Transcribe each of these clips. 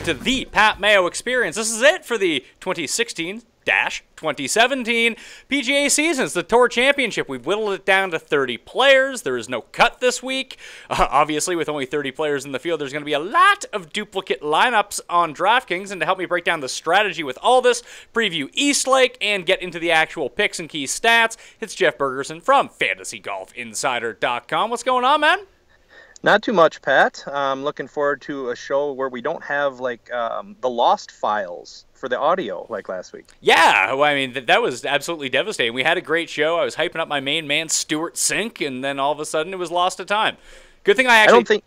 to the Pat Mayo Experience. This is it for the 2016-2017 PGA seasons, the Tour Championship. We've whittled it down to 30 players. There is no cut this week. Obviously, with only 30 players in the field, there's going to be a lot of duplicate lineups on DraftKings. And to help me break down the strategy with all this, preview Eastlake, and get into the actual picks and key stats, it's Jeff Bergerson from FantasyGolfInsider.com. What's going on, man? Not too much, Pat. I'm looking forward to a show where we don't have the lost files for the audio like last week. Yeah, well, I mean, that was absolutely devastating. We had a great show. I was hyping up my main man, Stuart Sink, and then all of a sudden it was lost to time. Good thing I don't think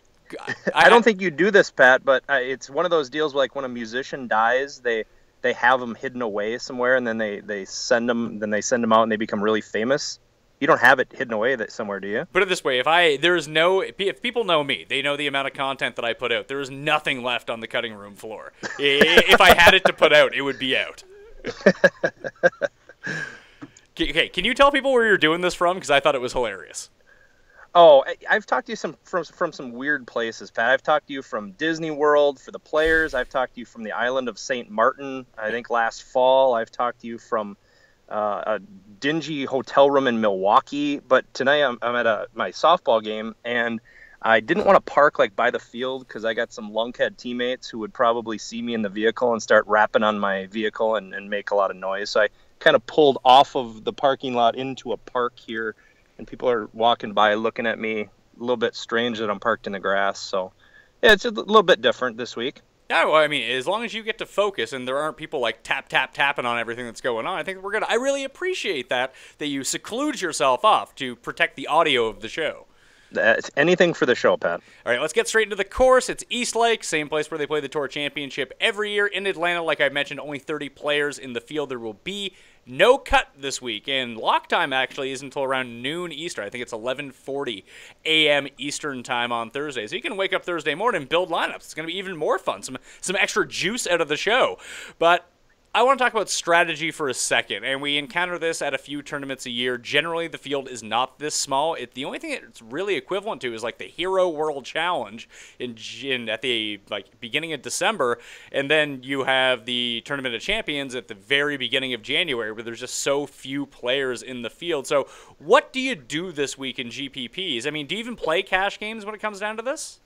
you do this, Pat, but it's one of those deals like when a musician dies, they have them hidden away somewhere, and then they send them out and they become really famous. You don't have it hidden away somewhere, do you? Put it this way, if people know me, they know the amount of content that I put out. There is nothing left on the cutting room floor. If I had it to put out, it would be out. Okay, can you tell people where you're doing this from? Because I thought it was hilarious. Oh, I've talked to you from some weird places, Pat. I've talked to you from Disney World for the players. I've talked to you from the island of St. Martin, I think last fall. I've talked to you from a dingy hotel room in Milwaukee, but tonight I'm at my softball game, and I didn't want to park by the field because I got some lunkhead teammates who would probably see me in the vehicle and start rapping on my vehicle and make a lot of noise. So I kind of pulled off of the parking lot into a park here, and people are walking by looking at me a little bit strange that I'm parked in the grass. So yeah, it's a little bit different this week. Yeah, well, I mean, as long as you get to focus and there aren't people tapping on everything that's going on, I think we're good. I really appreciate that you seclude yourself off to protect the audio of the show. It's anything for the show, Pat. All right, let's get straight into the course. It's Eastlake, same place where they play the Tour Championship every year in Atlanta. Like I mentioned, only 30 players in the field. There will be no cut this week, and lock time actually isn't until around noon Eastern. I think it's 11:40 a.m. Eastern time on Thursday. So you can wake up Thursday morning and build lineups. It's going to be even more fun, some extra juice out of the show. But I want to talk about strategy for a second, and we encounter this at a few tournaments a year. Generally, the field is not this small. The only thing it's really equivalent to is the Hero World Challenge at the beginning of December, and then you have the Tournament of Champions at the very beginning of January, where there's just so few players in the field. So what do you do this week in GPPs? I mean, do you even play cash games when it comes down to this?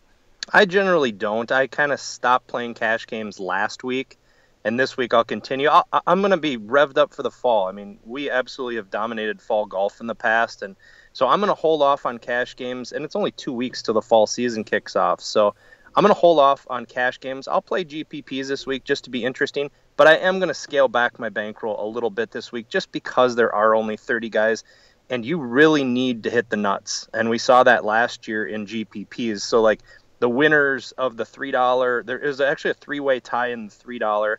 I generally don't. I kind of stopped playing cash games last week. And this week I'll continue. I'm going to be revved up for the fall. I mean, we absolutely have dominated fall golf in the past. And so I'm going to hold off on cash games. And it's only 2 weeks till the fall season kicks off. So I'm going to hold off on cash games. I'll play GPPs this week just to be interesting. But I am going to scale back my bankroll a little bit this week just because there are only 30 guys. And you really need to hit the nuts. And we saw that last year in GPPs. So the winners of the $3, there is actually a three-way tie in the $3.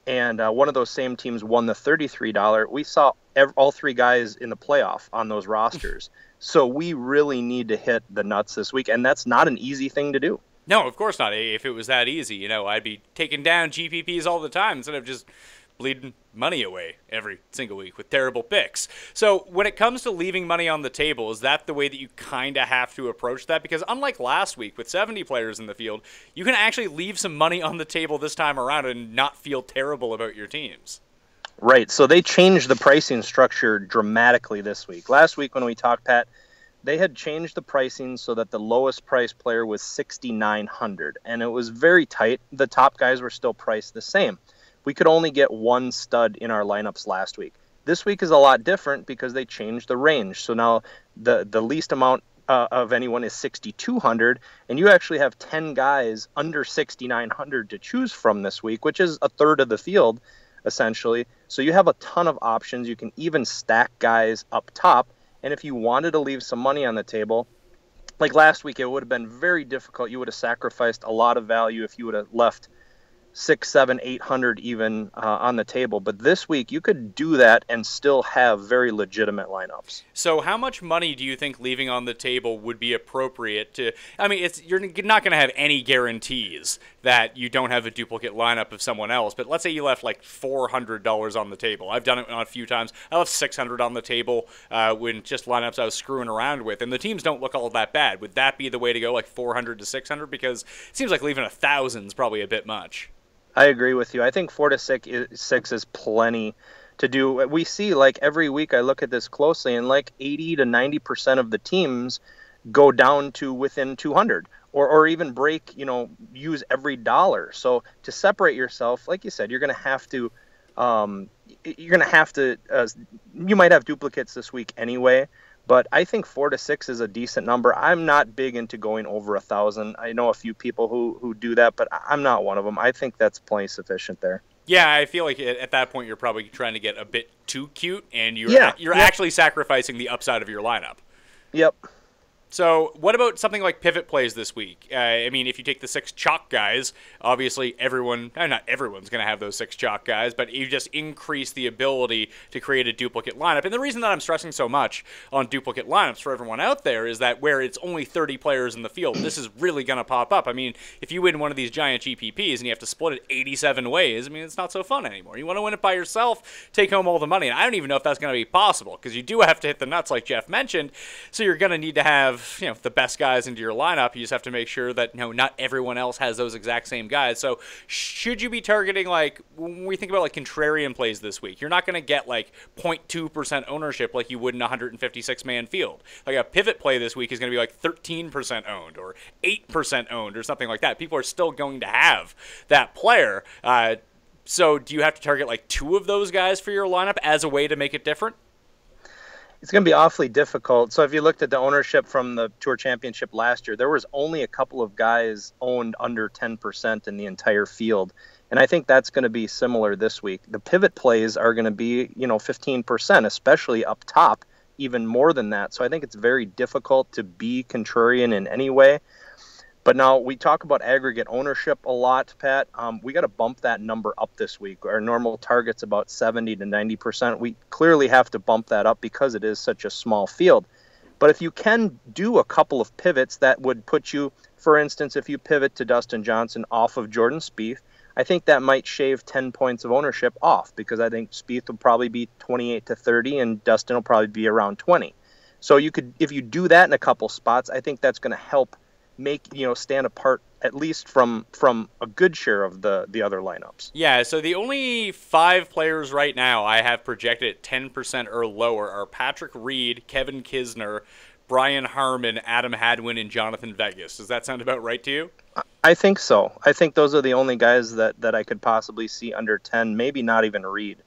And one of those same teams won the $33. We saw all three guys in the playoff on those rosters. So we really need to hit the nuts this week, and that's not an easy thing to do. No, of course not. If it was that easy, I'd be taking down GPPs all the time instead of just bleeding money away every single week with terrible picks. So when it comes to leaving money on the table, is that the way that you kind of have to approach that? Because unlike last week with 70 players in the field, you can actually leave some money on the table this time around and not feel terrible about your teams. Right. So they changed the pricing structure dramatically this week. Last week when we talked, Pat, they had changed the pricing so that the lowest price player was $6,900, and it was very tight. The top guys were still priced the same. We could only get one stud in our lineups last week. This week is a lot different because they changed the range. So now the least amount of anyone is $6,200, and you actually have 10 guys under $6,900 to choose from this week, which is a third of the field, essentially. So you have a ton of options. You can even stack guys up top, and if you wanted to leave some money on the table, like last week, it would have been very difficult. You would have sacrificed a lot of value if you would have left 600, 700, 800 even on the table. But this week you could do that and still have very legitimate lineups. So how much money do you think leaving on the table would be appropriate to, I mean, you're not going to have any guarantees that you don't have a duplicate lineup of someone else, but let's say you left $400 on the table. I've done it a few times. I left $600 on the table when just lineups I was screwing around with, and the teams don't look all that bad. Would that be the way to go, $400 to $600? Because it seems like leaving $1,000 is probably a bit much. I agree with you. I think 4 to 6 is plenty to do. We see like every week I look at this closely, and like 80 to 90% of the teams go down to within 200 or even break, use every dollar. So to separate yourself, like you said, you're going to have to, you might have duplicates this week anyway, but I think 4 to 6 is a decent number. I'm not big into going over 1,000. I know a few people who do that, but I'm not one of them. I think that's plenty sufficient there. Yeah, I feel like at that point you're probably trying to get a bit too cute, and you're Yeah. actually sacrificing the upside of your lineup. Yep. So what about something like pivot plays this week? I mean, if you take the 6 chalk guys, obviously not everyone's going to have those 6 chalk guys, but you just increase the ability to create a duplicate lineup. And the reason that I'm stressing so much on duplicate lineups for everyone out there is that where it's only 30 players in the field, this is really going to pop up. I mean, if you win one of these giant GPPs and you have to split it 87 ways, I mean, it's not so fun anymore. You want to win it by yourself, take home all the money. And I don't even know if that's going to be possible, because you do have to hit the nuts like Jeff mentioned, so you're going to need to have the best guys into your lineup. You just have to make sure that not everyone else has those exact same guys. So should you be targeting, like, when we think about like contrarian plays this week, you're not going to get like 0.2% ownership like you would in a 156-man field. Like a pivot play this week is going to be like 13% owned or 8% owned or something like that. People are still going to have that player. So do you have to target like 2 of those guys for your lineup as a way to make it different? It's going to be awfully difficult. So if you looked at the ownership from the Tour Championship last year, there was only a couple of guys owned under 10% in the entire field. And I think that's going to be similar this week. The pivot plays are going to be, 15%, especially up top, even more than that. So I think it's very difficult to be contrarian in any way. But now we talk about aggregate ownership a lot, Pat. We got to bump that number up this week. Our normal target's about 70 to 90%. We clearly have to bump that up because it is such a small field. But if you can do a couple of pivots, that would put you, for instance, if you pivot to Dustin Johnson off of Jordan Spieth, I think that might shave 10 points of ownership off, because I think Spieth will probably be 28 to 30 and Dustin will probably be around 20. So you could, if you do that in a couple spots, I think that's going to help make stand apart at least from a good share of the other lineups. Yeah, so the only 5 players right now I have projected at 10% or lower are Patrick Reed, Kevin Kisner, Brian Harmon, Adam Hadwin, and Jonathan Vegas. Does that sound about right to you? I think so. I think those are the only guys that I could possibly see under 10, maybe not even Reed.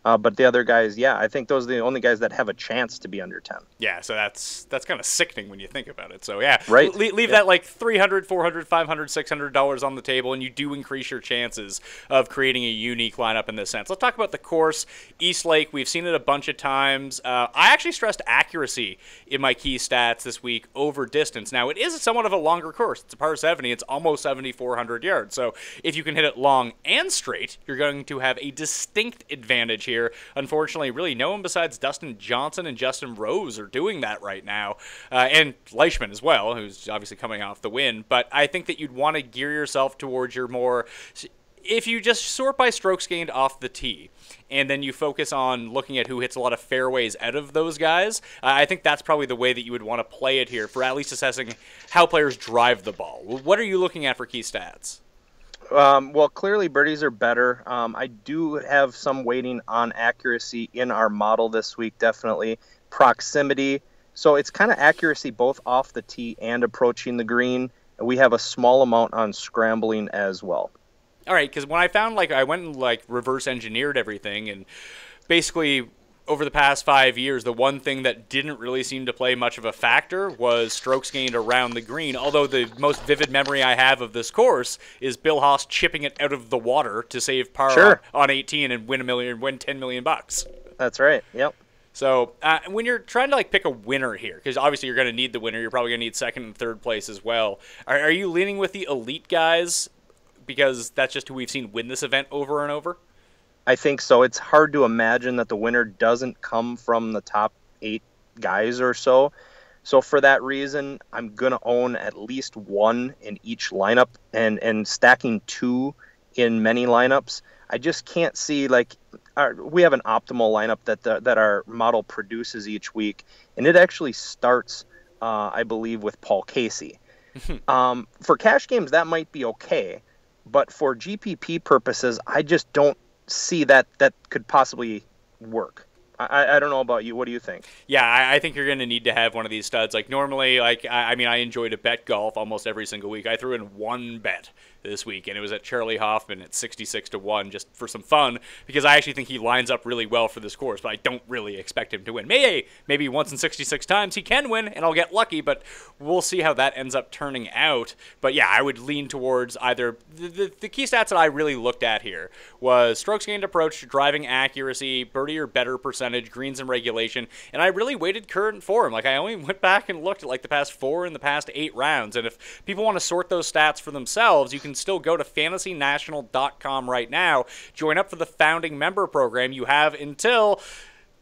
But the other guys, yeah, I think those are the only guys that have a chance to be under 10. Yeah, so that's kind of sickening when you think about it. So, yeah, right. Leave that like $300, $400, $500, $600 on the table, and you do increase your chances of creating a unique lineup in this sense. Let's talk about the course, East Lake. We've seen it a bunch of times. I actually stressed accuracy in my key stats this week over distance. Now, it is somewhat of a longer course. It's a par 70. It's almost 7,400 yards. So if you can hit it long and straight, you're going to have a distinct advantage here. Unfortunately, really no one besides Dustin Johnson and Justin Rose are doing that right now, and Leishman as well, who's obviously coming off the win. But I think that you'd want to gear yourself towards your more, if you just sort by strokes gained off the tee, and then you focus on looking at who hits a lot of fairways out of those guys, I think that's probably the way that you would want to play it here for at least assessing how players drive the ball. What are you looking at for key stats? Well, clearly birdies are better. I do have some weighting on accuracy in our model this week, definitely. Proximity. So it's kind of accuracy both off the tee and approaching the green. We have a small amount on scrambling as well. All right, because when I found, I went and, reverse engineered everything, and basically over the past 5 years, the one thing that didn't really seem to play much of a factor was strokes gained around the green, although the most vivid memory I have of this course is Bill Haas chipping it out of the water to save par on 18 and win $10 million. That's right, yep. So when you're trying to pick a winner here, because obviously you're going to need the winner, you're probably going to need second and third place as well. Are you leaning with the elite guys because that's just who we've seen win this event over and over? I think so. It's hard to imagine that the winner doesn't come from the top 8 guys or so. So for that reason, I'm going to own at least 1 in each lineup and stacking 2 in many lineups. I just can't see we have an optimal lineup that our model produces each week, and it actually starts, I believe, with Paul Casey. For cash games, that might be okay. but for GPP purposes, I just don't see that could possibly work. I don't know about you. What do you think? Yeah, I think you're going to need to have one of these studs. Like normally, I mean, I enjoy to bet golf almost every single week. I threw in one bet this week, and it was at Charlie Hoffman at 66-1 just for some fun because I actually think he lines up really well for this course, but I don't really expect him to win. Maybe once in 66 times he can win, and I'll get lucky, but we'll see how that ends up turning out. But yeah, I would lean towards either the key stats that I really looked at here was strokes gained approach, driving accuracy, birdie or better percentage, greens and regulation, and I really weighted current form. Like I only went back and looked at like the past 4 and the past 8 rounds, and if people want to sort those stats for themselves, you can still go to fantasynational.com right now, join up for the founding member program. You have until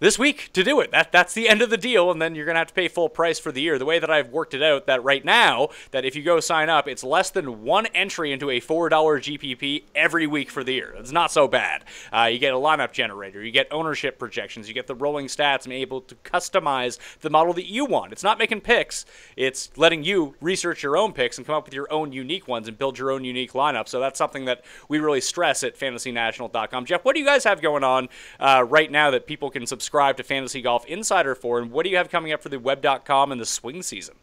this week to do it. That's the end of the deal, and then you're going to have to pay full price for the year. The way that I've worked it out, that right now, that if you go sign up, it's less than 1 entry into a $4 GPP every week for the year. It's not so bad. You get a lineup generator, you get ownership projections, you get the rolling stats, and able to customize the model that you want. It's not making picks. It's letting you research your own picks and come up with your own unique ones and build your own unique lineup. So that's something that we really stress at fantasynational.com. Jeff, what do you guys have going on right now that people can subscribe to Fantasy Golf Insider for, and what do you have coming up for the web.com and the swing season?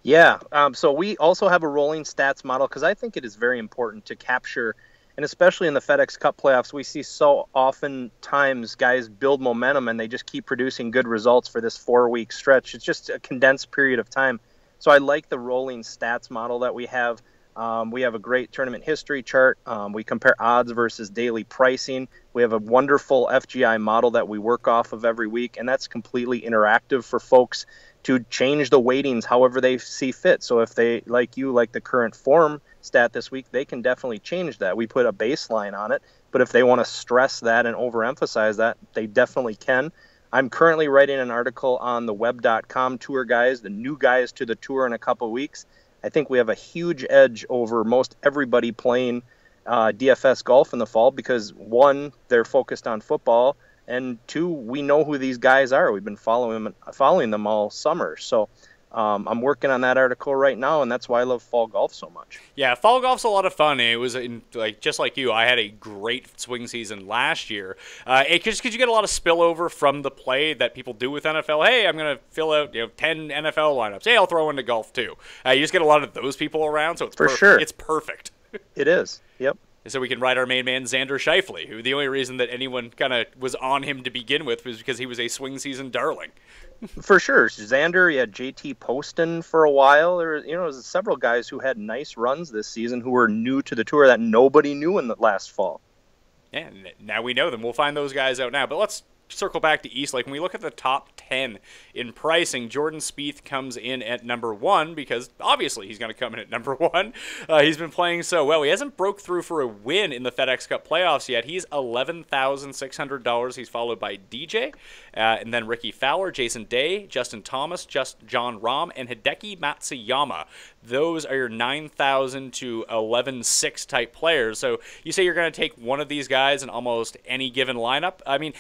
Yeah, so we also have a rolling stats model because I think it is very important to capture, and especially in the FedEx Cup playoffs, we see so often times guys build momentum and they just keep producing good results for this 4-week stretch. It's just a condensed period of time. So I like the rolling stats model that we have. We have a great tournament history chart. We compare odds versus daily pricing. We have a wonderful FGI model that we work off of every week, and that's completely interactive for folks to change the weightings however they see fit. So if they, like the current form stat this week, they can definitely change that. We put a baseline on it, but if they want to stress that and overemphasize that, they definitely can. I'm currently writing an article on the web.com tour guys, the new guys to the tour in a couple weeks. I think we have a huge edge over most everybody playing DFS golf in the fall because, 1, they're focused on football, and 2, we know who these guys are. We've been following them all summer. So I'm working on that article right now, and that's why I love fall golf so much. Yeah, fall golf's a lot of fun. It was just like you. I had a great swing season last year. Just because you get a lot of spillover from the play that people do with NFL. Hey, I'm going to fill out 10 NFL lineups. Hey, I'll throw into golf too. You just get a lot of those people around, so it's sure. It's perfect. It is. Yep. So we can ride our main man, Xander Schauffele, who the only reason that anyone kind of was on him to begin with was because he was a swing season darling. For sure. Xander, you had JT Poston for a while. There was several guys who had nice runs this season who were new to the tour that nobody knew in the last fall. Yeah, now we know them. We'll find those guys out now. But let's circle back to East Lake. When we look at the top 10 in pricing, Jordan Spieth comes in at number 1 because obviously he's going to come in at number 1. He's been playing so well. He hasn't broke through for a win in the FedEx Cup playoffs yet. He's $11,600. He's followed by DJ, and then Ricky Fowler, Jason Day, Justin Thomas, John Rahm, and Hideki Matsuyama. Those are your 9,000 to 11,600 type players. So you say you're going to take one of these guys in almost any given lineup. I mean,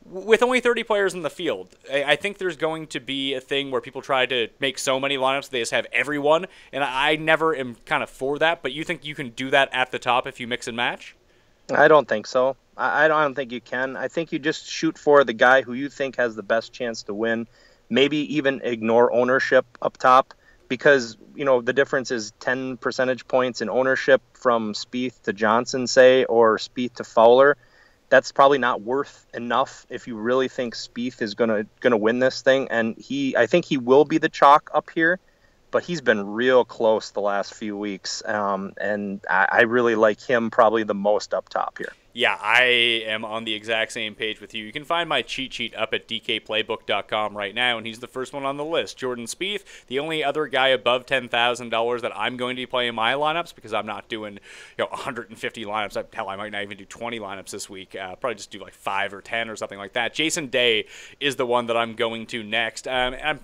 with only 30 players in the field, I think there's going to be a thing where people try to make so many lineups they just have everyone, and I never am kind of for that. But you think you can do that at the top if you mix and match? I don't think so. I don't think you can. I think you just shoot for the guy who you think has the best chance to win. Maybe even ignore ownership up top. Because, the difference is 10 percentage points in ownership from Spieth to Johnson, say, or Spieth to Fowler. That's probably not worth enough if you really think Spieth is gonna win this thing. And I think he will be the chalk up here, but he's been real close the last few weeks. And I really like him probably the most up top here. Yeah, I am on the exact same page with you. You can find my cheat sheet up at dkplaybook.com right now, and he's the first one on the list. Jordan Spieth, the only other guy above $10,000 that I'm going to be playing my lineups because I'm not doing 150 lineups. Hell, I might not even do 20 lineups this week. Probably just do like 5 or 10 or something like that. Jason Day is the one that I'm going to next. I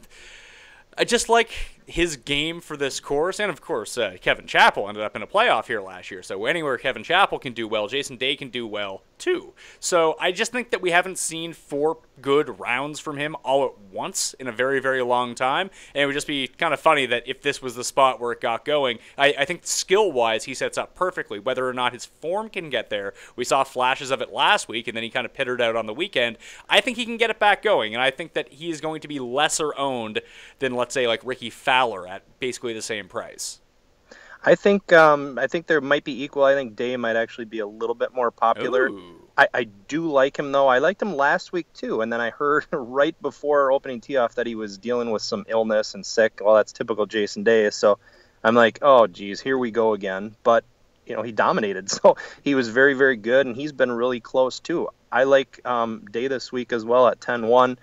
just like his game for this course, and of course Kevin Chappell ended up in a playoff here last year, so anywhere Kevin Chappell can do well, Jason Day can do well too. So I just think that we haven't seen 4 good rounds from him all at once in a very, very long time, and it would just be kind of funny that if this was the spot where it got going, I think skill-wise he sets up perfectly. Whether or not his form can get there, we saw flashes of it last week, and then he kind of pittered out on the weekend. I think he can get it back going, and I think that he is going to be lesser owned than, let's say, like Ricky Fowler at basically the same price. I think there might be equal. I think Day might actually be a little bit more popular. I do like him, though. I liked him last week, too. And then I heard right before opening tee-off that he was dealing with some illness and sick. Well, that's typical Jason Day. So I'm like, oh, geez, here we go again. But, he dominated. So he was very, very good, and he's been really close, too. I like Day this week as well at 10-1.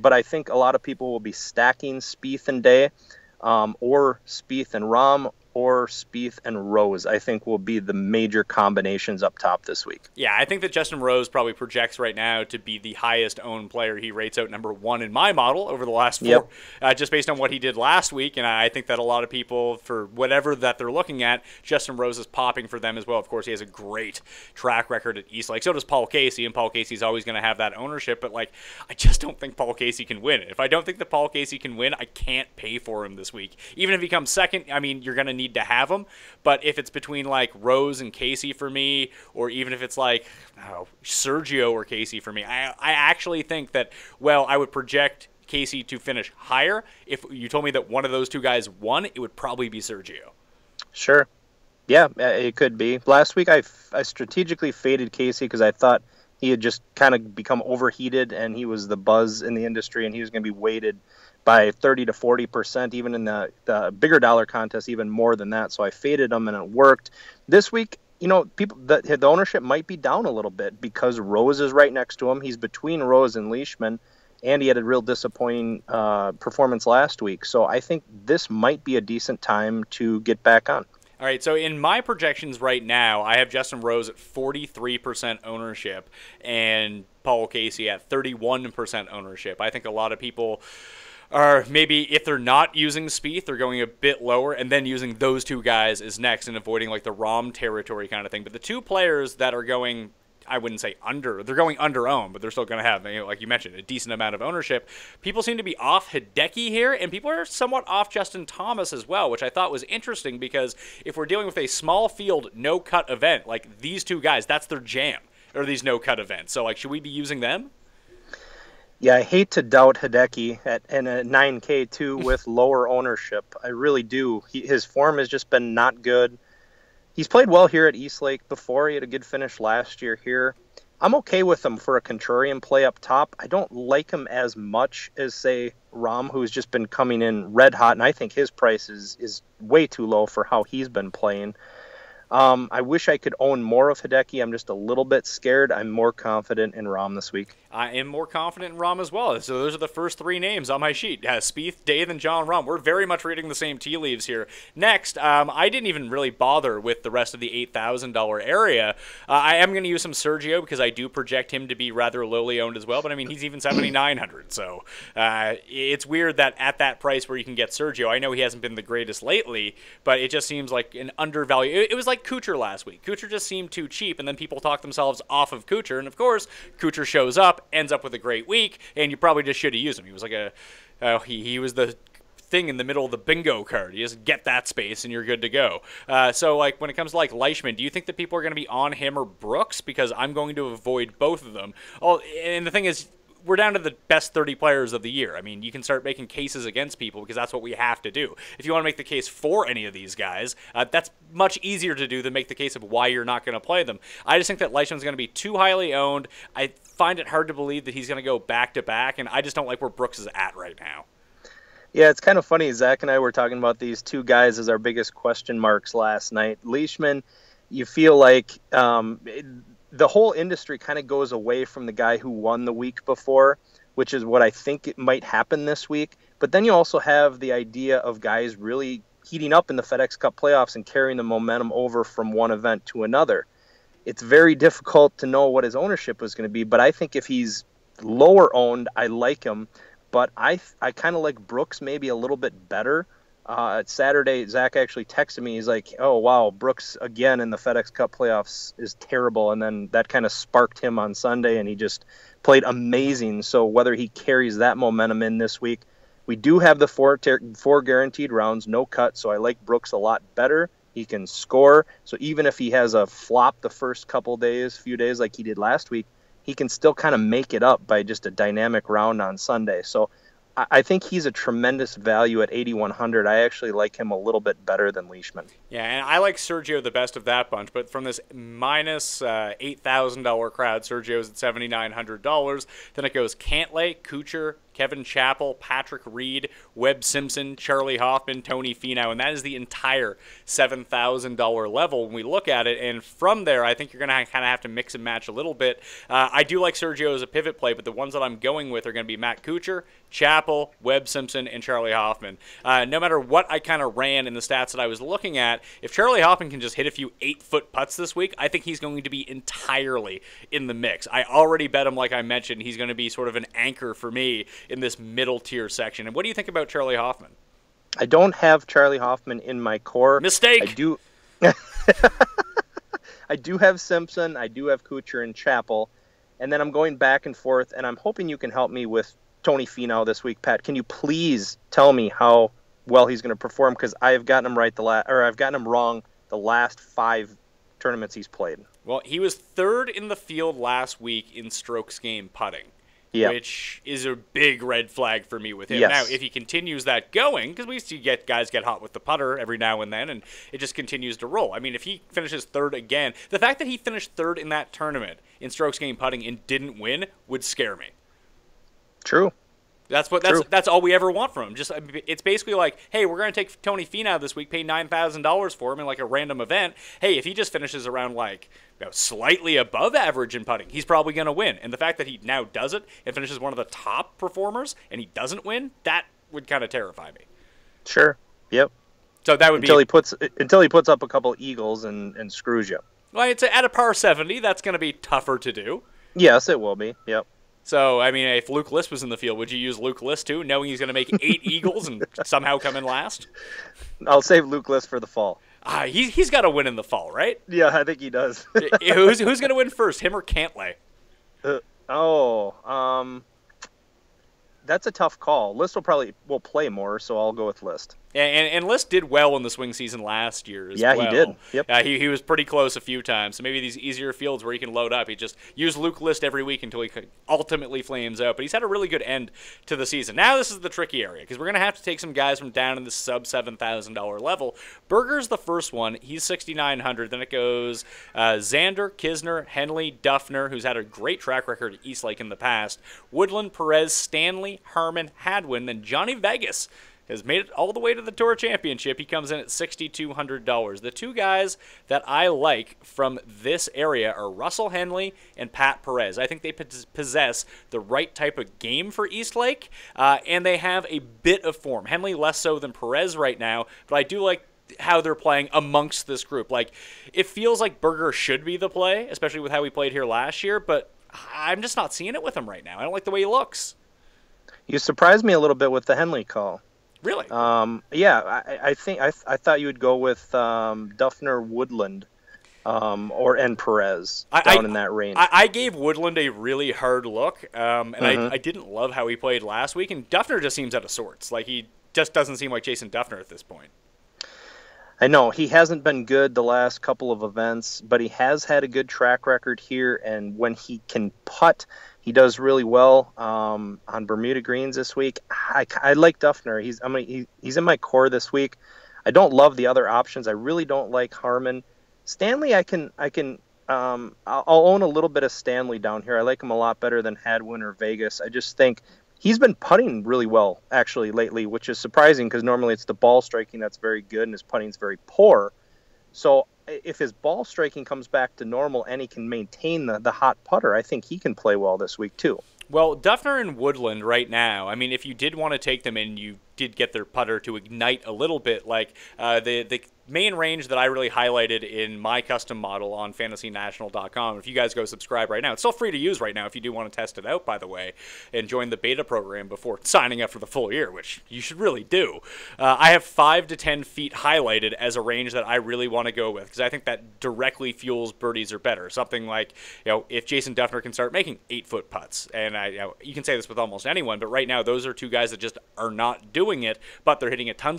But I think a lot of people will be stacking Spieth and Day, or Spieth and Rahm, or Spieth and Rose, I think will be the major combinations up top this week. Yeah, I think that Justin Rose probably projects right now to be the highest owned player. He rates out number 1 in my model over the last 4, just based on what he did last week. And I think that a lot of people, for whatever that they're looking at, Justin Rose is popping for them as well. Of course, he has a great track record at Eastlake. So does Paul Casey, and Paul Casey's always going to have that ownership. But, I just don't think Paul Casey can win. If I don't think that Paul Casey can win, I can't pay for him this week. Even if he comes second, you're going to need to have him. But if it's between Rose and Casey for me, or even if it's Sergio or Casey for me, I actually think that, I would project Casey to finish higher. If you told me that one of those two guys won, it would probably be Sergio. Sure. Yeah, it could be. Last week I strategically faded Casey because I thought he had just kind of become overheated and he was the buzz in the industry and he was going to be weighted by 30 to 40%, even in the bigger dollar contest, even more than that. So I faded him and it worked. This week, people the ownership might be down a little bit because Rose is right next to him. He's between Rose and Leishman, and he had a real disappointing performance last week. So I think this might be a decent time to get back on. All right, so in my projections right now, I have Justin Rose at 43% ownership and Paul Casey at 31% ownership. I think a lot of people are maybe, if they're not using Spieth, they're going a bit lower and then using those two guys as next and avoiding the Rahm territory kind of thing. But the two players that are going, I wouldn't say under, they're going under-owned, but they're still going to have, like you mentioned, a decent amount of ownership. People seem to be off Hideki here, and people are somewhat off Justin Thomas as well, which I thought was interesting because if we're dealing with a small field, no-cut event, these two guys, that's their jam, or these no-cut events. So, should we be using them? Yeah, I hate to doubt Hideki in a 9K too with lower ownership. I really do. His form has just been not good. He's played well here at Eastlake before. He had a good finish last year here. I'm okay with him for a contrarian play up top. I don't like him as much as, say, Rahm, who's just been coming in red hot, and I think his price is way too low for how he's been playing. I wish I could own more of Hideki. I'm just a little bit scared. I'm more confident in Rahm this week. I am more confident in Rahm as well. So those are the first 3 names on my sheet. Spieth, Dave, and John Rahm. We're very much reading the same tea leaves here. Next, I didn't even really bother with the rest of the $8,000 area. I am going to use some Sergio because I do project him to be rather lowly owned as well. But, he's even $7,900. So it's weird that at that price where you can get Sergio, I know he hasn't been the greatest lately, but it just seems like an undervalue. It was like Kuchar last week. Kuchar just seemed too cheap, and then people talk themselves off of Kuchar. And, of course, Kuchar shows up, ends up with a great week, and you probably just should have used him. He was he was the thing in the middle of the bingo card. You just get that space and you're good to go. So when it comes to Leishman, do you think that people are going to be on him or Brooks? Because I'm going to avoid both of them. Oh, and the thing is, we're down to the best 30 players of the year. You can start making cases against people because that's what we have to do. If you want to make the case for any of these guys, that's much easier to do than make the case of why you're not going to play them. I just think that Leishman's going to be too highly owned. I find it hard to believe that he's going to go back-to-back, and I just don't like where Brooks is at right now. Yeah, it's kind of funny. Zach and I were talking about these two guys as our biggest question marks last night. Leishman, you feel like the whole industry kind of goes away from the guy who won the week before, which is what I think it might happen this week. But then you also have the idea of guys really heating up in the FedEx Cup playoffs and carrying the momentum over from one event to another. It's very difficult to know what his ownership is going to be, but I think if he's lower owned, I like him. But I kind of like Brooks maybe a little bit better Saturday, Zach actually texted me. He's like, "Oh wow, Brooks again in the FedEx Cup playoffs is terrible." And then that kind of sparked him on Sunday, and he just played amazing. So whether he carries that momentum in this week, we do have the four guaranteed rounds, no cut. So I like Brooks a lot better. He can score. So even if he has a flop the first few days like he did last week, he can still kind of make it up by just a dynamic round on Sunday. So I think he's a tremendous value at 8,100. I actually like him a little bit better than Leishman. Yeah, and I like Sergio the best of that bunch, but from this minus $8,000 crowd, Sergio's at $7,900. Then it goes Cantlay, Kuchar, Kevin Chappell, Patrick Reed, Webb Simpson, Charlie Hoffman, Tony Finau, and that is the entire $7,000 level when we look at it. And from there, I think you're going to kind of have to mix and match a little bit. I do like Sergio as a pivot play, but the ones that I'm going with are going to be Matt Kuchar, Chappell, Webb Simpson, and Charlie Hoffman. No matter what I kind of ran in the stats that I was looking at, if Charlie Hoffman can just hit a few 8-foot putts this week, I think he's going to be entirely in the mix. I already bet him, like I mentioned, he's going to be sort of an anchor for me in this middle tier section. And what do you think about Charlie Hoffman? I don't have Charlie Hoffman in my core. Mistake. I do. I do have Simpson. I do have Kuchar and Chappell. And then I'm going back and forth, and I'm hoping you can help me with Tony Finau this week, Pat. Can you please tell me how well he's going to perform? Because I have gotten him I've gotten him wrong the last 5 tournaments he's played. Well, he was 3rd in the field last week in strokes gained putting. Yep. Which is a big red flag for me with him. Yes. Now, if he continues that going, because we see guys get hot with the putter every now and then, and it just continues to roll. I mean, if he finishes 3rd again, the fact that he finished 3rd in that tournament in strokes gained putting and didn't win would scare me. True. That's all we ever want from him. Just it's basically like, hey, we're going to take Tony Finau this week, pay $9,000 for him in like a random event. Hey, if he just finishes around like slightly above average in putting, he's probably going to win. And the fact that he now does it and finishes one of the top performers and he doesn't win, that would kind of terrify me. Sure. Yep. So that would until he puts up a couple eagles and screws you. Well, it's at a par 70. That's going to be tougher to do. Yes, it will be. Yep. So, I mean, if Luke List was in the field, would you use Luke List too, knowing he's going to make 8 eagles and somehow come in last? I'll save Luke List for the fall. He's got to win in the fall, right? Yeah, I think he does. Who's going to win first, him or Cantlay? That's a tough call. List will play more, so I'll go with List. And List did well in the swing season last year as well. Yeah, he did. Yep. He was pretty close a few times. So maybe these easier fields where he can load up, he just use Luke List every week until he ultimately flames out. But he's had a really good end to the season. Now this is the tricky area because we're going to have to take some guys from down in the sub $7,000 level. Berger's the first one. He's $6,900. Then it goes Xander, Kisner, Henley, Duffner, who's had a great track record at Eastlake in the past, Woodland, Perez, Stanley, Harmon, Hadwin, then Johnny Vegas has made it all the way to the Tour Championship. He comes in at $6,200. The two guys that I like from this area are Russell Henley and Pat Perez. I think they possess the right type of game for Eastlake, and they have a bit of form. Henley less so than Perez right now, but I do like how they're playing amongst this group. Like, it feels like Berger should be the play, especially with how he played here last year, but I'm just not seeing it with him right now. I don't like the way he looks. You surprised me a little bit with the Henley call. Really? Yeah, I think I thought you would go with Duffner, Woodland, and Perez down in that range. I gave Woodland a really hard look, and I didn't love how he played last week. And Duffner just seems out of sorts. Like, he just doesn't seem like Jason Duffner at this point. I know he hasn't been good the last couple of events, but he has had a good track record here. And when he can putt, he does really well on Bermuda greens this week. I like Duffner. He's in my core this week. I don't love the other options. I really don't like Harmon. Stanley, I'll own a little bit of Stanley down here. I like him a lot better than Hadwin or Vegas. I just think he's been putting really well actually lately, which is surprising because normally it's the ball striking that's very good and his putting's very poor. So if his ball striking comes back to normal and he can maintain the hot putter, I think he can play well this week too. Well, Duffner and Woodland right now, I mean, if you did want to take them and you did get their putter to ignite a little bit. Like the main range that I really highlighted in my custom model on fantasynational.com. If you guys go subscribe right now, it's still free to use right now if you do want to test it out, by the way, and join the beta program before signing up for the full year, which you should really do. I have 5 to 10 feet highlighted as a range that I really want to go with because I think that directly fuels birdies or better. Something like, if Jason Duffner can start making 8-foot putts, and you can say this with almost anyone, but right now those are two guys that just are not doing it, but they're hitting a ton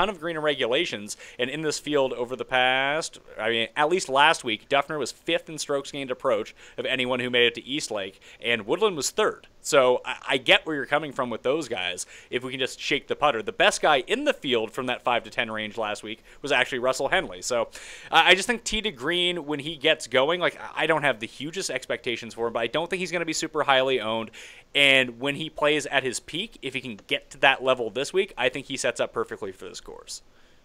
of green and regulations, and in this field over the past, at least last week, Duffner was 5th in strokes gained approach of anyone who made it to Eastlake, and Woodland was 3rd. So I get where you're coming from with those guys if we can just shake the putter. The best guy in the field from that 5 to 10 range last week was actually Russell Henley. So I just think tee to green, when he gets going, I don't have the hugest expectations for him, but I don't think he's going to be super highly owned. And when he plays at his peak, if he can get to that level this week, I think he sets up perfectly for this course.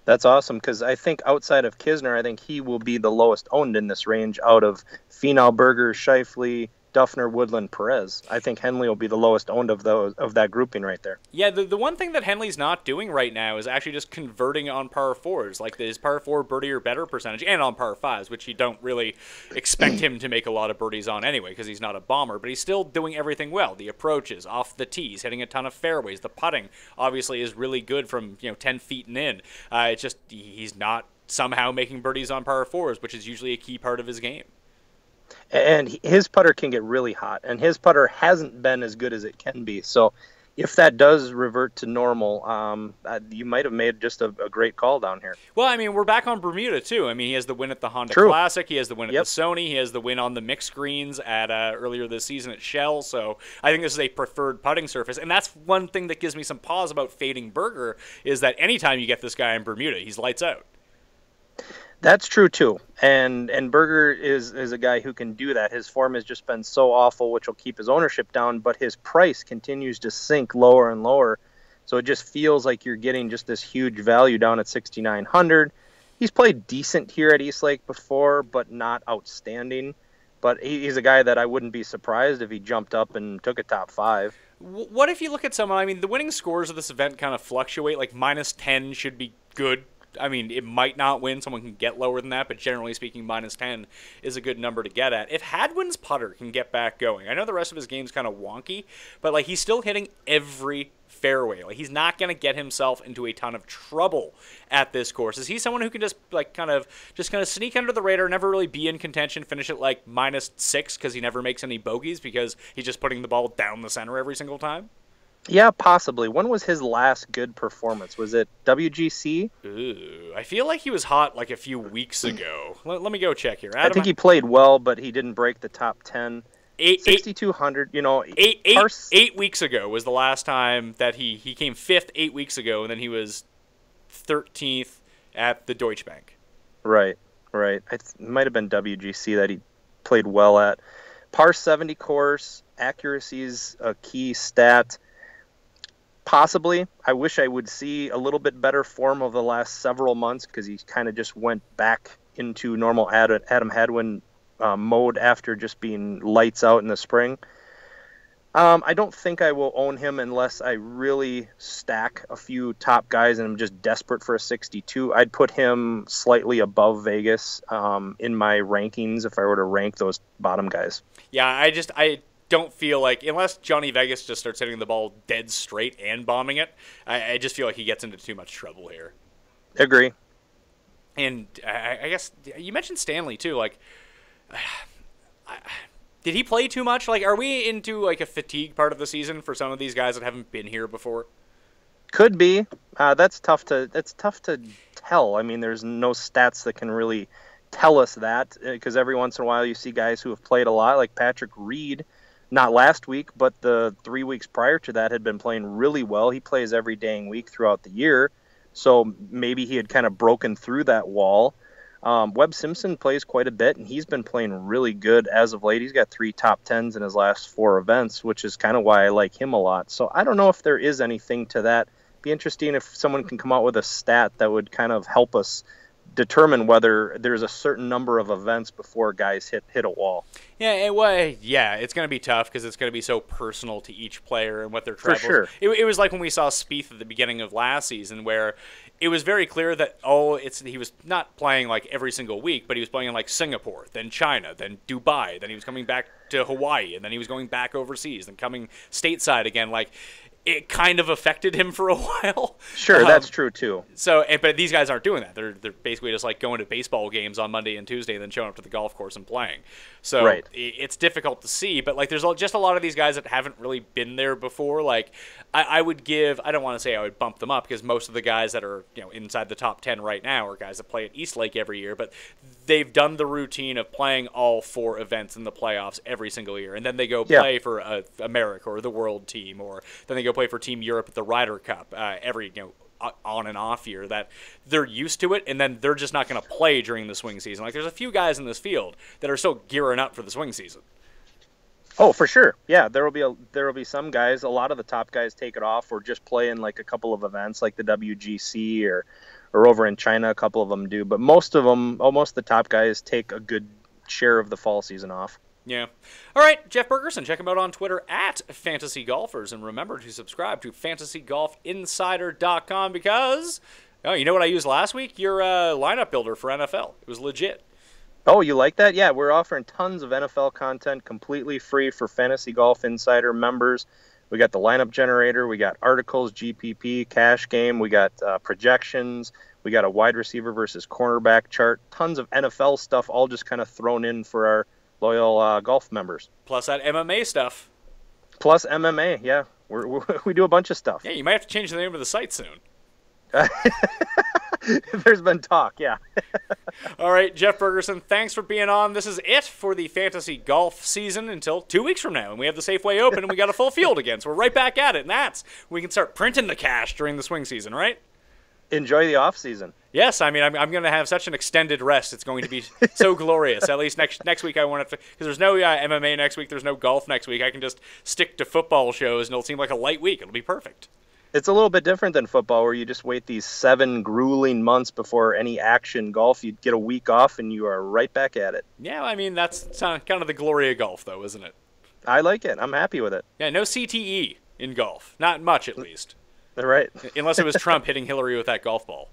That's awesome because I think outside of Kisner, I think he will be the lowest owned in this range out of Finau, Berger, Scheifele, Duffner, Woodland, Perez. I think Henley will be the lowest owned of that grouping right there. Yeah, the one thing that Henley's not doing right now is actually just converting on par 4s, like his par 4 birdie or better percentage, and on par 5s, which you don't really expect him to make a lot of birdies on anyway because he's not a bomber, but he's still doing everything well. The approaches, off the tees, hitting a ton of fairways. The putting, obviously, is really good from 10 feet and in. It's just he's not somehow making birdies on par 4s, which is usually a key part of his game. And his putter can get really hot, and his putter hasn't been as good as it can be. So if that does revert to normal, you might have made just a great call down here. Well, we're back on Bermuda, too. He has the win at the Honda True. Classic. He has the win at the Sony. He has the win on the mixed greens at earlier this season at Shell. So I think this is a preferred putting surface. And that's one thing that gives me some pause about fading Berger is that anytime you get this guy in Bermuda, he's lights out. That's true too, and Berger is a guy who can do that. His form has just been so awful, which will keep his ownership down, but his price continues to sink lower and lower, so it just feels like you're getting just this huge value down at 6,900. He's played decent here at Eastlake before, but not outstanding, but he's a guy that I wouldn't be surprised if he jumped up and took a top 5. What if you look at someone, the winning scores of this event kind of fluctuate, like -10 should be good. It might not win. Someone can get lower than that, but generally speaking, -10 is a good number to get at. If Hadwin's putter can get back going, I know the rest of his game's kind of wonky, but he's still hitting every fairway. He's not going to get himself into a ton of trouble at this course. Is he someone who can just kind of sneak under the radar, never really be in contention, finish at -6 because he never makes any bogeys because he's just putting the ball down the center every single time? Yeah, possibly. When was his last good performance? Was it WGC? Ooh, I feel like he was hot a few weeks ago. Let me go check here. Adam, I think he played well, but he didn't break the top 10. 6,200, 8 weeks ago was the last time that he came 5th 8 weeks ago, and then he was 13th at the Deutsche Bank. Right. It might have been WGC that he played well at. Par 70 course, accuracy's a key stat. Possibly. I wish I would see a little bit better form of the last several months because he kind of just went back into normal Adam Hadwin mode after just being lights out in the spring. I don't think I will own him unless I really stack a few top guys and I'm just desperate for a 62. I'd put him slightly above Vegas in my rankings if I were to rank those bottom guys. Yeah, I don't feel like, unless Johnny Vegas just starts hitting the ball dead straight and bombing it, I just feel like he gets into too much trouble here. Agree. And I guess you mentioned Stanley too. Did he play too much? Are we into a fatigue part of the season for some of these guys that haven't been here before? Could be. That's tough to tell. There's no stats that can really tell us that because every once in a while you see guys who have played a lot, like Patrick Reed. Not last week, but the 3 weeks prior to that had been playing really well. He plays every dang week throughout the year, so maybe he had kind of broken through that wall. Webb Simpson plays quite a bit, and he's been playing really good as of late. He's got 3 top 10s in his last 4 events, which is kind of why I like him a lot. So I don't know if there is anything to that. Be interesting if someone can come out with a stat that would kind of help us determine whether there's a certain number of events before guys hit a wall. Yeah, it's going to be tough because it's going to be so personal to each player and what their travels. For sure. It was like when we saw Spieth at the beginning of last season, where it was very clear that he was not playing like every single week, but he was playing in like Singapore, then China, then Dubai, then he was coming back to Hawaii, and then he was going back overseas, then coming stateside again. Like, it kind of affected him for a while. Sure, that's true too. So, but these guys aren't doing that. They're basically just like going to baseball games on Monday and Tuesday, and then showing up to the golf course and playing. So right. It's difficult to see. But like, there's just a lot of these guys that haven't really been there before. Like, I would give. I don't want to say I would bump them up because most of the guys that are inside the top 10 right now are guys that play at Eastlake every year. But they've done the routine of playing all 4 events in the playoffs every single year, and then they go play for America or the World Team, or then they go play for Team Europe at the Ryder Cup every on and off year. That they're used to it, and then they're just not going to play during the swing season. Like, there's a few guys in this field that are still gearing up for the swing season. Oh, for sure. Yeah, there will be some guys. A lot of the top guys take it off or just play in like a couple of events, like the WGC or over in China. A couple of them do, but most of the top guys take a good share of the fall season off. Yeah. All right, Jeff Bergerson. Check him out on Twitter at Fantasy Golfers. And remember to subscribe to FantasyGolfInsider.com because, you know what I used last week? Your lineup builder for NFL. It was legit. Oh, you like that? Yeah, we're offering tons of NFL content completely free for Fantasy Golf Insider members. We got the lineup generator. We got articles, GPP, cash game. We got projections. We got a wide receiver versus cornerback chart. Tons of NFL stuff all just kind of thrown in for our loyal golf members. Plus that MMA stuff. Plus MMA, yeah. We do a bunch of stuff. Yeah, you might have to change the name of the site soon. There's been talk, yeah. All right, Jeff Bergerson, thanks for being on. This is it for the fantasy golf season until 2 weeks from now. And we have the Safeway Open, and we got a full field again. So we're right back at it. And we can start printing the cash during the swing season, right? Enjoy the off season. Yes, I mean, I'm going to have such an extended rest. It's going to be so glorious. At least next week I want to, because there's no MMA next week. There's no golf next week. I can just stick to football shows, and it'll seem like a light week. It'll be perfect. It's a little bit different than football, where you just wait these 7 grueling months before any action golf. You get a week off, and you are right back at it. Yeah, I mean, that's kind of the glory of golf, though, isn't it? I like it. I'm happy with it. Yeah, no CTE in golf. Not much, at least. Right. Unless it was Trump hitting Hillary with that golf ball.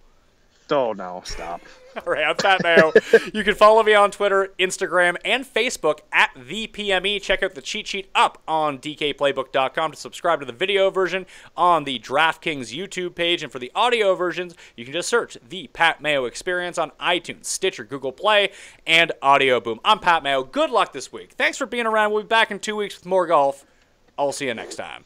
Oh, no. Stop. All right, I'm Pat Mayo. You can follow me on Twitter, Instagram, and Facebook at ThePME. Check out the cheat sheet up on DKPlaybook.com to subscribe to the video version on the DraftKings YouTube page. And for the audio versions, you can just search The Pat Mayo Experience on iTunes, Stitcher, Google Play, and Audio Boom. I'm Pat Mayo. Good luck this week. Thanks for being around. We'll be back in 2 weeks with more golf. I'll see you next time.